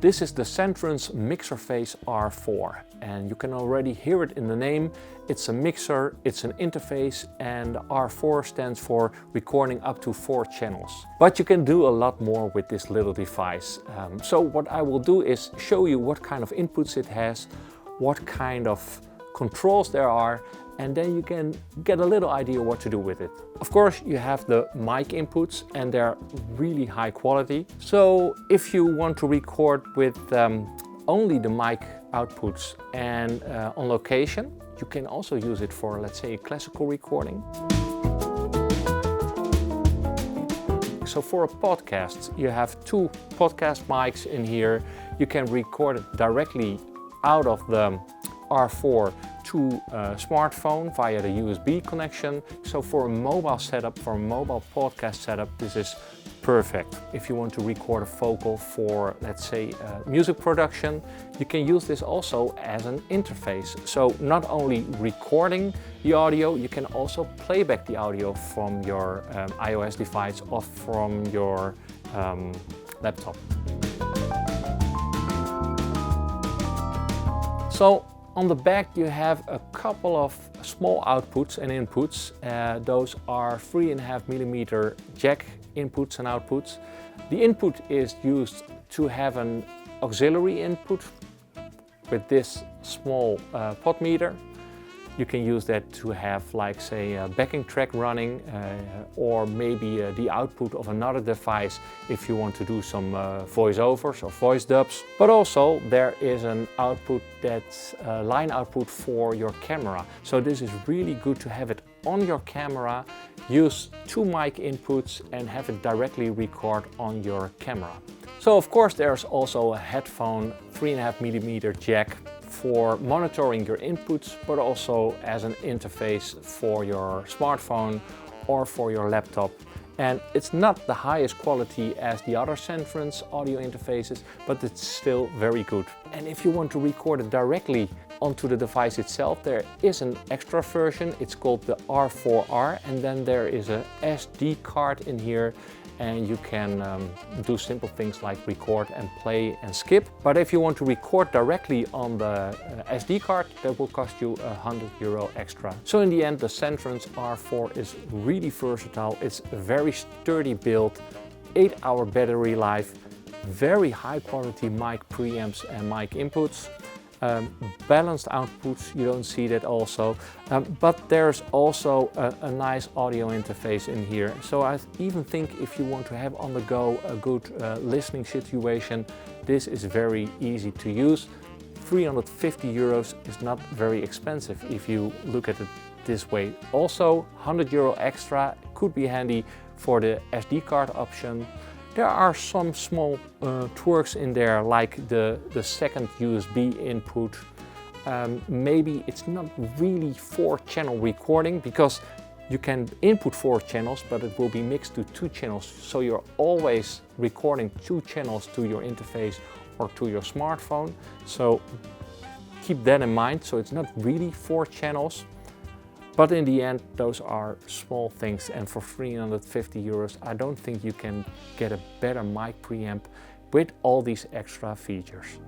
This is the Centrance MixerFace R4, and you can already hear it in the name. It's a mixer, it's an interface, and R4 stands for recording up to 4 channels. But you can do a lot more with this little device. So what I will do is show you what kind of inputs it has, what kind of controls there are, and then you can get a little idea what to do with it. Of course, you have the mic inputs and they're really high quality. So if you want to record with only the mic outputs and on location, you can also use it for, let's say, a classical recording. So for a podcast, you have 2 podcast mics in here. You can record it directly out of the R4 to a smartphone via the USB connection. So for a mobile setup, for a mobile podcast setup, this is perfect. If you want to record a vocal for, let's say, music production, you can use this also as an interface. So not only recording the audio, you can also playback the audio from your iOS device or from your laptop. So on the back you have a couple of small outputs and inputs. Those are 3.5mm jack inputs and outputs. The input is used to have an auxiliary input with this small pot meter. You can use that to have, like, say, a backing track running or maybe the output of another device if you want to do some voiceovers or voice dubs. But also there is an output that's a line output for your camera. So this is really good to have it on your camera, use 2 mic inputs and have it directly record on your camera. So of course there's also a headphone 3.5mm jack for monitoring your inputs, but also as an interface for your smartphone or for your laptop. And it's not the highest quality as the other Centrance audio interfaces, but it's still very good. And if you want to record it directly onto the device itself, there is an extra version. It's called the R4R, and then there is a SD card in here, and you can do simple things like record and play and skip. But if you want to record directly on the SD card, that will cost you €100 extra. So in the end, the Centrance R4 is really versatile. It's a very sturdy build, 8-hour battery life, very high quality mic preamps and mic inputs. Balanced outputs, you don't see that also, but there's also a nice audio interface in here. So I even think if you want to have on the go a good listening situation, this is very easy to use. €350 is not very expensive if you look at it this way. Also €100 extra could be handy for the SD card option. There are some small twerks in there, like the second USB input. Maybe it's not really 4-channel recording, because you can input 4 channels, but it will be mixed to 2 channels. So you're always recording 2 channels to your interface or to your smartphone. So keep that in mind. So it's not really 4 channels. But in the end, those are small things, and for €350, I don't think you can get a better mic preamp with all these extra features.